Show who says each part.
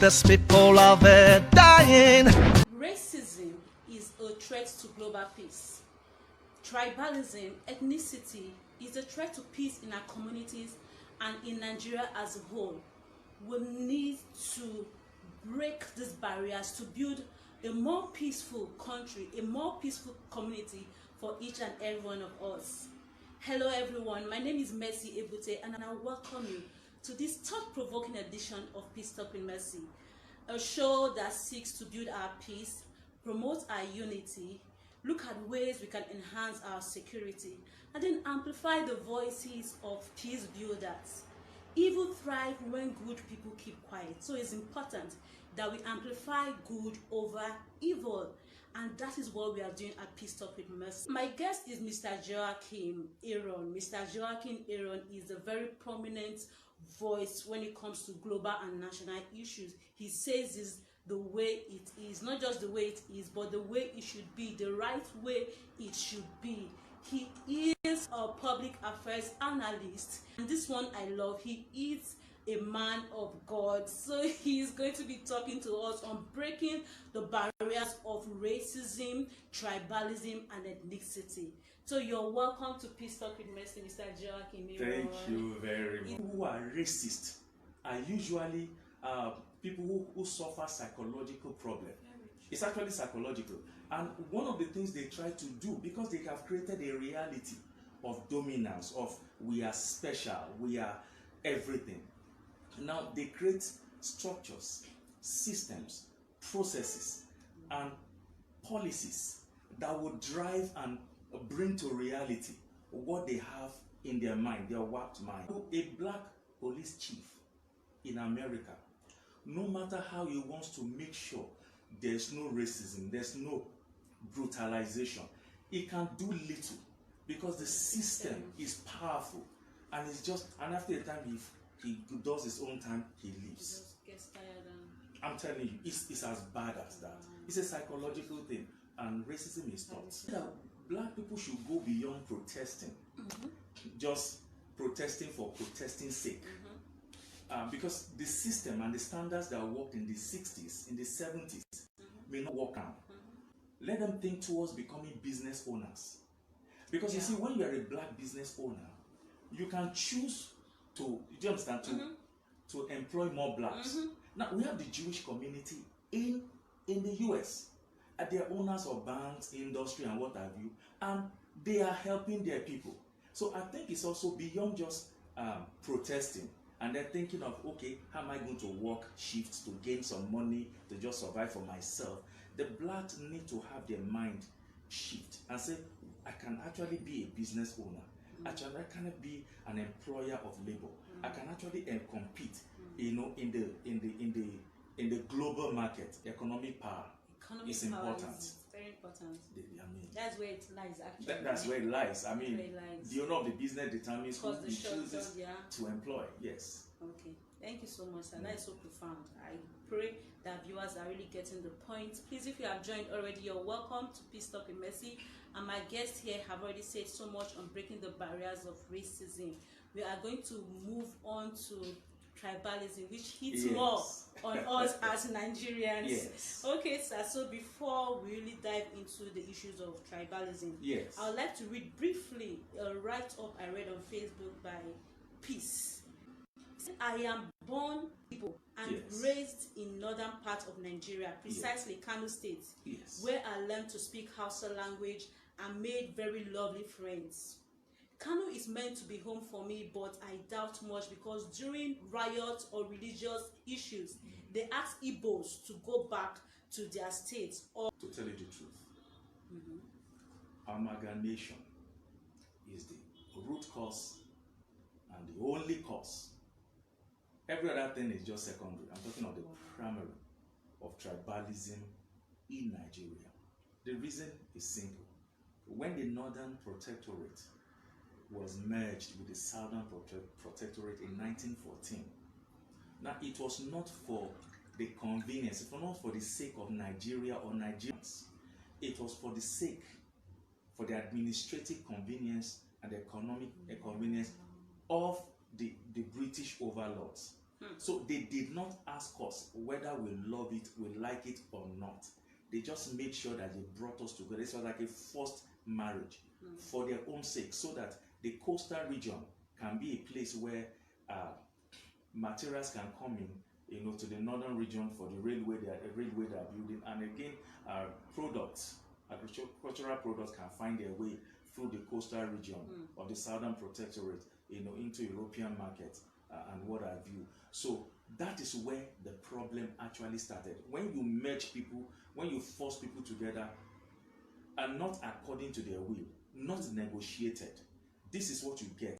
Speaker 1: Indigenous people are there dying.
Speaker 2: Racism is a threat to global peace. Tribalism, ethnicity, is a threat to peace in our communities and in Nigeria as a whole. We need to break these barriers to build a more peaceful country, a more peaceful community for each and every one of us. Hello everyone, my name is Mercy Ebute and I welcome you to this thought-provoking edition of Peace Talk with Mercy, a show that seeks to build our peace, promote our unity, look at ways we can enhance our security, and then amplify the voices of peace builders. Evil thrive when good people keep quiet, so it's important that we amplify good over evil, and that is what we are doing at Peace Talk with Mercy. My guest is Mr. Joachim Aaron. Mr. Joachim Aaron is a very prominent voice when it comes to global and national issues. He says this the way it is, not just the way it is, but the way it should be, the right way it should be. He is a public affairs analyst, and this one I love. He is a man of God, so he is going to be talking to us on breaking the barriers of racism, tribalism, and ethnicity. So you're welcome to Peace Talk with Mercy, Mr. Joachim.
Speaker 3: Thank you very much. People who are racist are usually people who suffer psychological problems. It's actually psychological. And one of the things they try to do, because they have created a reality of dominance, of we are special, we are everything. Now they create structures, systems, processes, and policies that would drive and bring to reality what they have in their mind, their warped mind. A black police chief in America, no matter how he wants to make sure there's no racism, there's no brutalization, he can do little because the system is powerful, and it's just, and after a time he does his own time, he leaves.
Speaker 2: He just gets tired and...
Speaker 3: I'm telling you, it's as bad as that. It's a psychological thing, and racism is taught. That black people should go beyond protesting, just protesting for protesting sake. Because the system and the standards that worked in the 60s, in the 70s, may not work now. Let them think towards becoming business owners. Because you see, when you are a black business owner, you can choose to, do you understand, to employ more blacks. Now, we have the Jewish community in the US. They are owners of banks, industry, and what have you, and they are helping their people. So I think it's also beyond just protesting, and they're thinking of, okay, how am I going to work shifts to gain some money to just survive for myself? The blacks need to have their mind shift and say, I can actually be a business owner. Actually, I can be an employer of labor. I can actually compete, you know, in the global market. Economic power is important.
Speaker 2: Is very important.
Speaker 3: I mean,
Speaker 2: that's where it lies, actually.
Speaker 3: That's where it lies. I mean, the owner of the business determines who he chooses to employ. Yes.
Speaker 2: Okay. Thank you so much, sir. That is so profound. I pray that viewers are really getting the point. Please, if you have joined already, you're welcome to Peace Talk with Mercy. And my guests here have already said so much on breaking the barriers of racism. We are going to move on to tribalism, which hits more on us as Nigerians.
Speaker 3: Yes.
Speaker 2: Okay, sir. So before we really dive into the issues of tribalism, I would like to read briefly a write-up I read on Facebook by Peace. I am born Igbo and raised in northern part of Nigeria, precisely Kano State, where I learned to speak Hausa language and made very lovely friends. Kano is meant to be home for me, but I doubt much because during riots or religious issues, they ask Igbos to go back to their states. Or
Speaker 3: to tell you the truth, amalgamation is the root cause and the only cause. Every other thing is just secondary. I'm talking of the primary of tribalism in Nigeria. The reason is simple. When the Northern Protectorate was merged with the Southern Protectorate in 1914, now it was not for the convenience, it was not for the sake of Nigeria or Nigerians. It was for the sake, for the administrative convenience and the economic convenience of the British overlords. So they did not ask us whether we love it, we like it or not. They just made sure that they brought us together. It was like a forced marriage for their own sake, so that the coastal region can be a place where materials can come in, you know, to the northern region for the railway they are building, and again, products, agricultural products can find their way through the coastal region of the southern protectorate, you know, into European markets and what have you. So that is where the problem actually started. When you merge people, when you force people together, and not according to their will, not negotiated, this is what you get.